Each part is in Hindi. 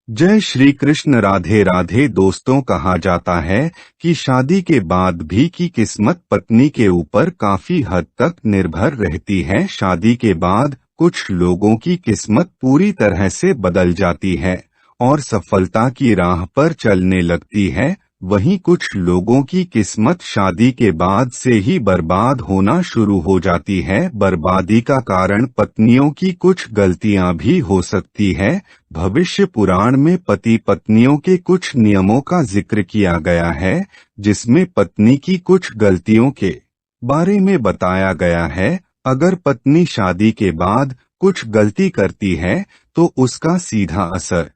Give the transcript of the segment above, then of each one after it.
जय श्री कृष्ण। राधे राधे दोस्तों। कहा जाता है कि शादी के बाद भी की किस्मत पत्नी के ऊपर काफी हद तक निर्भर रहती है। शादी के बाद कुछ लोगों की किस्मत पूरी तरह से बदल जाती है और सफलता की राह पर चलने लगती है। वहीं कुछ लोगों की किस्मत शादी के बाद से ही बर्बाद होना शुरू हो जाती है। बर्बादी का कारण पत्नियों की कुछ गलतियां भी हो सकती है। भविष्य पुराण में पति पत्नियों के कुछ नियमों का जिक्र किया गया है, जिसमें पत्नी की कुछ गलतियों के बारे में बताया गया है। अगर पत्नी शादी के बाद कुछ गलती करती है तो उसका सीधा असर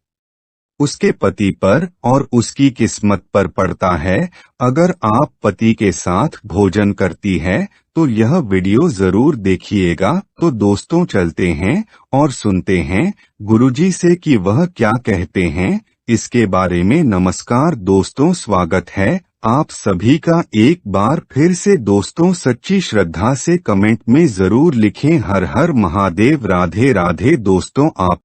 उसके पति पर और उसकी किस्मत पर पड़ता है। अगर आप पति के साथ भोजन करती है तो यह वीडियो जरूर देखिएगा। तो दोस्तों चलते हैं और सुनते हैं गुरुजी से कि वह क्या कहते हैं इसके बारे में। नमस्कार दोस्तों, स्वागत है आप सभी का एक बार फिर से। दोस्तों सच्ची श्रद्धा से कमेंट में जरूर लिखें हर हर महादेव। राधे राधे दोस्तों, आप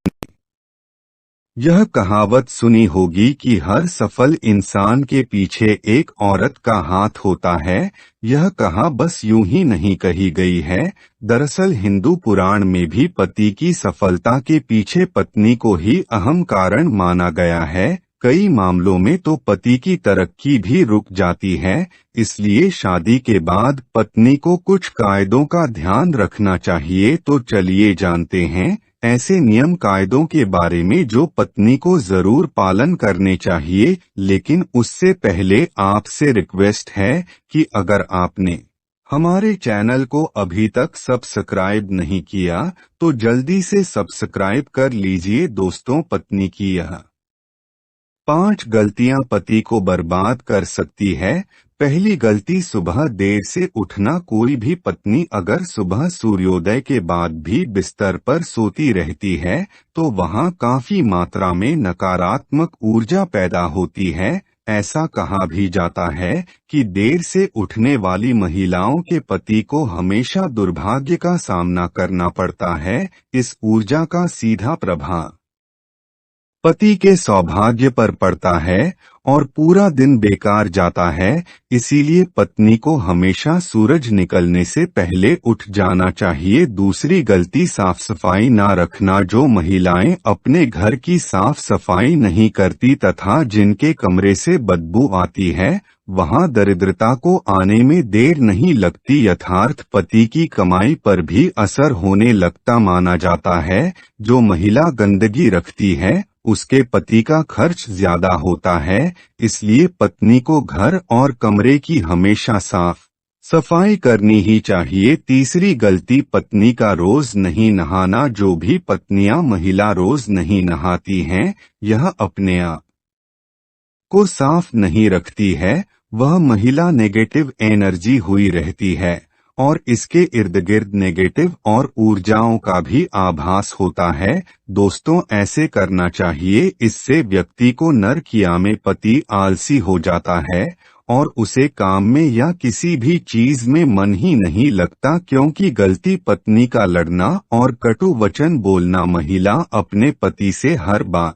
यह कहावत सुनी होगी कि हर सफल इंसान के पीछे एक औरत का हाथ होता है। यह कहा बस यूं ही नहीं कही गई है। दरअसल हिंदू पुराण में भी पति की सफलता के पीछे पत्नी को ही अहम कारण माना गया है। कई मामलों में तो पति की तरक्की भी रुक जाती है। इसलिए शादी के बाद पत्नी को कुछ कायदों का ध्यान रखना चाहिए। तो चलिए जानते हैं ऐसे नियम कायदों के बारे में जो पत्नी को जरूर पालन करने चाहिए। लेकिन उससे पहले आपसे रिक्वेस्ट है कि अगर आपने हमारे चैनल को अभी तक सब्सक्राइब नहीं किया तो जल्दी से सब्सक्राइब कर लीजिए। दोस्तों पत्नी की यह 5 गलतियां पति को बर्बाद कर सकती है। पहली गलती, सुबह देर से उठना। कोई भी पत्नी अगर सुबह सूर्योदय के बाद भी बिस्तर पर सोती रहती है तो वहां काफी मात्रा में नकारात्मक ऊर्जा पैदा होती है। ऐसा कहा भी जाता है कि देर से उठने वाली महिलाओं के पति को हमेशा दुर्भाग्य का सामना करना पड़ता है। इस ऊर्जा का सीधा प्रभाव पति के सौभाग्य पर पड़ता है और पूरा दिन बेकार जाता है। इसीलिए पत्नी को हमेशा सूरज निकलने से पहले उठ जाना चाहिए। दूसरी गलती, साफ सफाई ना रखना। जो महिलाएं अपने घर की साफ सफाई नहीं करती तथा जिनके कमरे से बदबू आती है, वहां दरिद्रता को आने में देर नहीं लगती। यथार्थ पति की कमाई पर भी असर होने लगता माना जाता है। जो महिला गंदगी रखती है उसके पति का खर्च ज्यादा होता है। इसलिए पत्नी को घर और कमरे की हमेशा साफ सफाई करनी ही चाहिए। तीसरी गलती, पत्नी का रोज नहीं नहाना। जो भी पत्नियां महिला रोज नहीं नहाती हैं, यह अपने आप को साफ नहीं रखती है। वह महिला नेगेटिव एनर्जी हुई रहती है और इसके इर्द गिर्द नेगेटिव और ऊर्जाओं का भी आभास होता है। दोस्तों ऐसे करना चाहिए, इससे व्यक्ति को नर किया में पति आलसी हो जाता है और उसे काम में या किसी भी चीज में मन ही नहीं लगता। क्योंकि गलती पत्नी का लड़ना और कटु वचन बोलना। महिला अपने पति से हर बात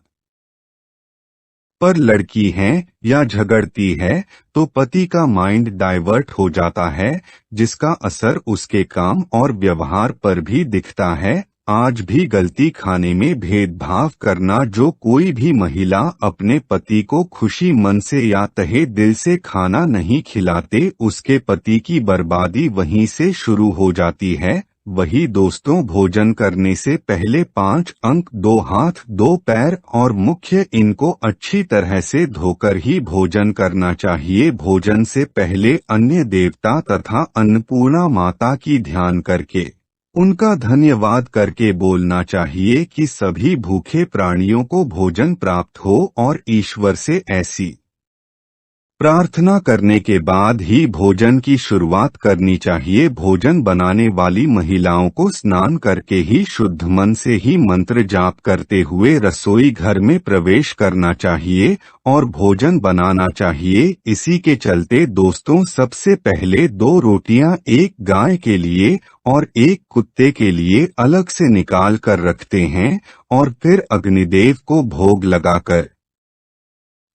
पर लड़की है या झगड़ती है तो पति का माइंड डाइवर्ट हो जाता है, जिसका असर उसके काम और व्यवहार पर भी दिखता है। आज भी गलती, खाने में भेदभाव करना। जो कोई भी महिला अपने पति को खुशी मन से या तहे दिल से खाना नहीं खिलाते, उसके पति की बर्बादी वहीं से शुरू हो जाती है। वही दोस्तों, भोजन करने से पहले 5 अंक, 2 हाथ, 2 पैर और मुख्य, इनको अच्छी तरह से धोकर ही भोजन करना चाहिए। भोजन से पहले अन्य देवता तथा अन्नपूर्णा माता की ध्यान करके उनका धन्यवाद करके बोलना चाहिए कि सभी भूखे प्राणियों को भोजन प्राप्त हो और ईश्वर से ऐसी प्रार्थना करने के बाद ही भोजन की शुरुआत करनी चाहिए। भोजन बनाने वाली महिलाओं को स्नान करके ही शुद्ध मन से ही मंत्र जाप करते हुए रसोई घर में प्रवेश करना चाहिए और भोजन बनाना चाहिए। इसी के चलते दोस्तों, सबसे पहले 2 रोटियां एक गाय के लिए और एक कुत्ते के लिए अलग से निकाल कर रखते हैं और फिर अग्निदेव को भोग लगाकर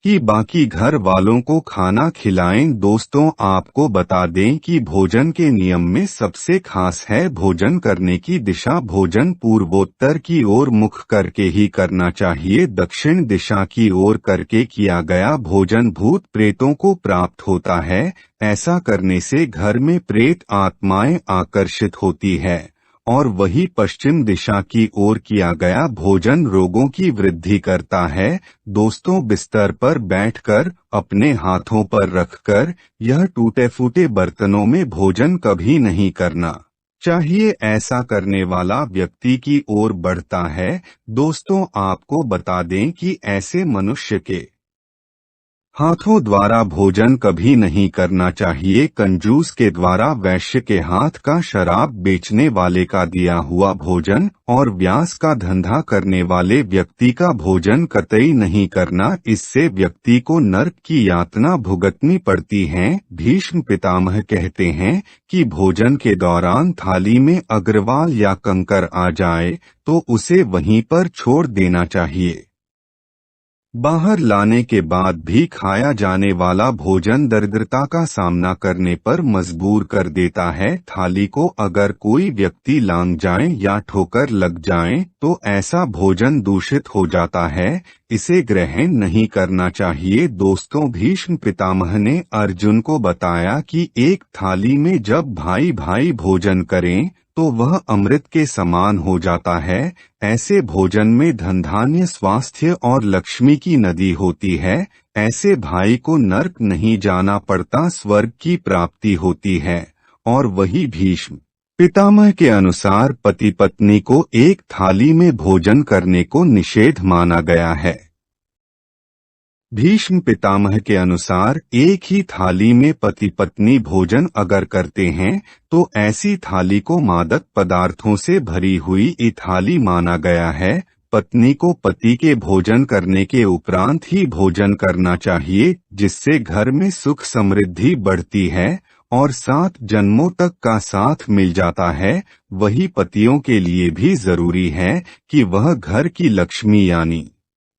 कि बाकी घर वालों को खाना खिलाएं। दोस्तों, आपको बता दें कि भोजन के नियम में सबसे खास है भोजन करने की दिशा। भोजन पूर्वोत्तर की ओर मुख करके ही करना चाहिए। दक्षिण दिशा की ओर करके किया गया भोजन भूत प्रेतों को प्राप्त होता है। ऐसा करने से घर में प्रेत आत्माएं आकर्षित होती है और वही पश्चिम दिशा की ओर किया गया भोजन रोगों की वृद्धि करता है। दोस्तों, बिस्तर पर बैठकर अपने हाथों पर रखकर यह टूटे फूटे बर्तनों में भोजन कभी नहीं करना चाहिए। ऐसा करने वाला व्यक्ति की ओर बढ़ता है। दोस्तों, आपको बता दें कि ऐसे मनुष्य के हाथों द्वारा भोजन कभी नहीं करना चाहिए। कंजूस के द्वारा वैश्य के हाथ का शराब बेचने वाले का दिया हुआ भोजन और व्यास का धंधा करने वाले व्यक्ति का भोजन कतई नहीं करना। इससे व्यक्ति को नरक की यातना भुगतनी पड़ती है। भीष्म पितामह कहते हैं कि भोजन के दौरान थाली में अग्रवाल या कंकर आ जाए तो उसे वहीं पर छोड़ देना चाहिए। बाहर लाने के बाद भी खाया जाने वाला भोजन दरिद्रता का सामना करने पर मजबूर कर देता है। थाली को अगर कोई व्यक्ति लांग जाए या ठोकर लग जाए तो ऐसा भोजन दूषित हो जाता है। इसे ग्रहण नहीं करना चाहिए। दोस्तों, भीष्म पितामह ने अर्जुन को बताया कि एक थाली में जब भाई भाई भोजन करें तो वह अमृत के समान हो जाता है। ऐसे भोजन में धन धान्य स्वास्थ्य और लक्ष्मी की नदी होती है। ऐसे भाई को नरक नहीं जाना पड़ता, स्वर्ग की प्राप्ति होती है। और वही भीष्म पितामह के अनुसार पति पत्नी को एक थाली में भोजन करने को निषेध माना गया है। भीष्म पितामह के अनुसार एक ही थाली में पति पत्नी भोजन अगर करते हैं तो ऐसी थाली को मादक पदार्थों से भरी हुई थाली माना गया है। पत्नी को पति के भोजन करने के उपरांत ही भोजन करना चाहिए, जिससे घर में सुख समृद्धि बढ़ती है और 7 जन्मों तक का साथ मिल जाता है। वही पतियों के लिए भी जरूरी है कि वह घर की लक्ष्मी यानी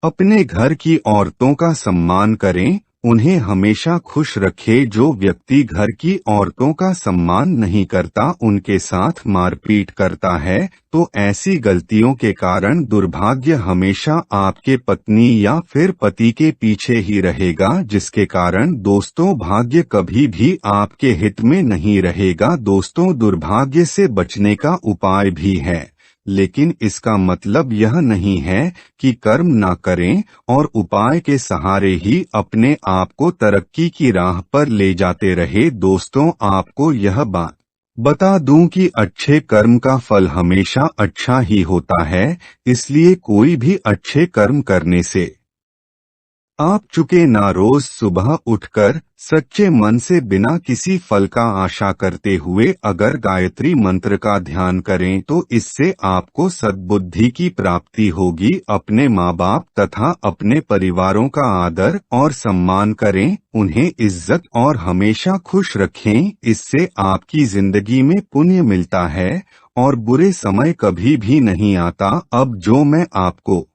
अपने घर की औरतों का सम्मान करें, उन्हें हमेशा खुश रखे। जो व्यक्ति घर की औरतों का सम्मान नहीं करता, उनके साथ मारपीट करता है, तो ऐसी गलतियों के कारण दुर्भाग्य हमेशा आपके पत्नी या फिर पति के पीछे ही रहेगा, जिसके कारण दोस्तों भाग्य कभी भी आपके हित में नहीं रहेगा। दोस्तों, दुर्भाग्य से बचने का उपाय भी है, लेकिन इसका मतलब यह नहीं है कि कर्म ना करें और उपाय के सहारे ही अपने आप को तरक्की की राह पर ले जाते रहे। दोस्तों, आपको यह बात बता दूं कि अच्छे कर्म का फल हमेशा अच्छा ही होता है, इसलिए कोई भी अच्छे कर्म करने से आप चुके ना। रोज सुबह उठकर सच्चे मन से बिना किसी फल का आशा करते हुए अगर गायत्री मंत्र का ध्यान करें तो इससे आपको सद्बुद्धि की प्राप्ति होगी। अपने माँ बाप तथा अपने परिवारों का आदर और सम्मान करें, उन्हें इज्जत और हमेशा खुश रखें। इससे आपकी जिंदगी में पुण्य मिलता है और बुरे समय कभी भी नहीं आता। अब जो मैं आपको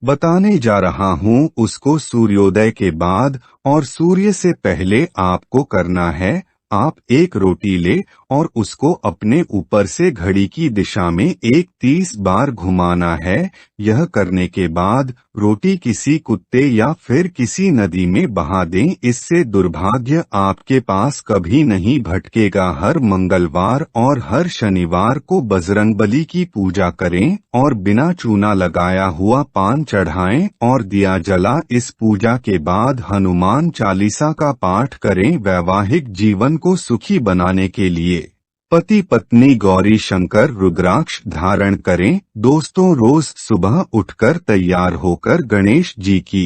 बताने जा रहा हूँ उसको सूर्योदय के बाद और सूर्य से पहले आपको करना है। आप एक रोटी ले और उसको अपने ऊपर से घड़ी की दिशा में 30 बार घुमाना है। यह करने के बाद रोटी किसी कुत्ते या फिर किसी नदी में बहा दें। इससे दुर्भाग्य आपके पास कभी नहीं भटकेगा। हर मंगलवार और हर शनिवार को बजरंगबली की पूजा करें और बिना चूना लगाया हुआ पान चढ़ाएं और दिया जला। इस पूजा के बाद हनुमान चालीसा का पाठ करें। वैवाहिक जीवन को सुखी बनाने के लिए पति पत्नी गौरी शंकर रुद्राक्ष धारण करें। दोस्तों, रोज सुबह उठकर तैयार होकर गणेश जी की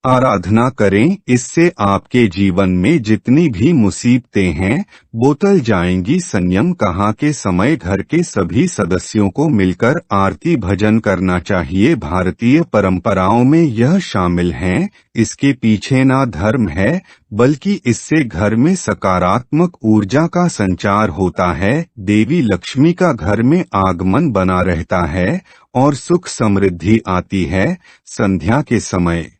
आराधना करें, इससे आपके जीवन में जितनी भी मुसीबतें हैं बोतल जाएंगी। संयम कहाँ के समय घर के सभी सदस्यों को मिलकर आरती भजन करना चाहिए। भारतीय परंपराओं में यह शामिल है। इसके पीछे ना धर्म है बल्कि इससे घर में सकारात्मक ऊर्जा का संचार होता है। देवी लक्ष्मी का घर में आगमन बना रहता है और सुख समृद्धि आती है। संध्या के समय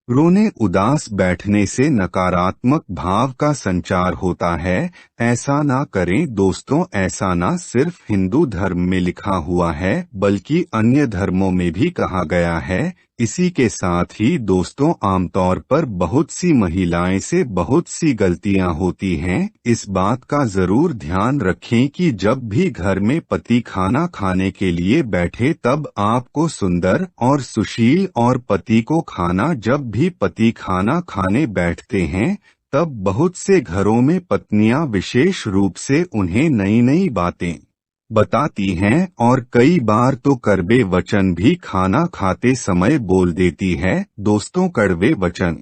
रोने उदास बैठने से नकारात्मक भाव का संचार होता है। ऐसा ना करें दोस्तों, ऐसा ना सिर्फ हिंदू धर्म में लिखा हुआ है बल्कि अन्य धर्मों में भी कहा गया है। इसी के साथ ही दोस्तों, आमतौर पर बहुत सी महिलाएं से बहुत सी गलतियां होती हैं। इस बात का जरूर ध्यान रखें कि जब भी घर में पति खाना खाने के लिए बैठे तब आपको सुंदर और सुशील, और पति को खाना जब भी पति खाना खाने बैठते हैं तब बहुत से घरों में पत्नियां विशेष रूप से उन्हें नई नई बातें बताती हैं और कई बार तो कड़वे वचन भी खाना खाते समय बोल देती है। दोस्तों, कड़वे वचन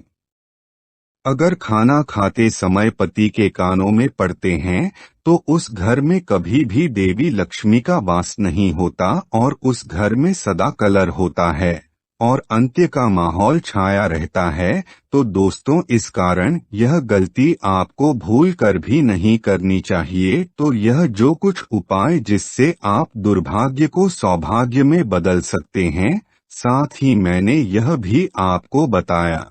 अगर खाना खाते समय पति के कानों में पड़ते हैं तो उस घर में कभी भी देवी लक्ष्मी का वास नहीं होता और उस घर में सदा कलह होता है और अंत्य का माहौल छाया रहता है। तो दोस्तों, इस कारण यह गलती आपको भूल कर भी नहीं करनी चाहिए। तो यह जो कुछ उपाय जिससे आप दुर्भाग्य को सौभाग्य में बदल सकते हैं, साथ ही मैंने यह भी आपको बताया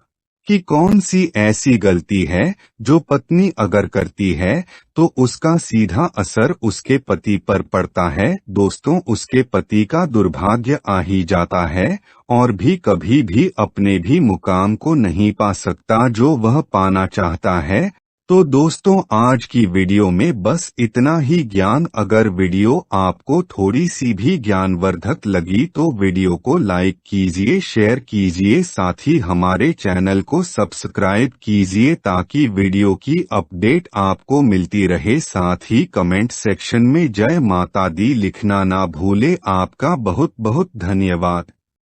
कि कौन सी ऐसी गलती है जो पत्नी अगर करती है तो उसका सीधा असर उसके पति पर पड़ता है। दोस्तों, उसके पति का दुर्भाग्य आ ही जाता है और भी कभी भी अपने भी मुकाम को नहीं पा सकता जो वह पाना चाहता है। तो दोस्तों, आज की वीडियो में बस इतना ही ज्ञान। अगर वीडियो आपको थोड़ी सी भी ज्ञानवर्धक लगी तो वीडियो को लाइक कीजिए, शेयर कीजिए, साथ ही हमारे चैनल को सब्सक्राइब कीजिए ताकि वीडियो की अपडेट आपको मिलती रहे। साथ ही कमेंट सेक्शन में जय माता दी लिखना ना भूले। आपका बहुत बहुत धन्यवाद।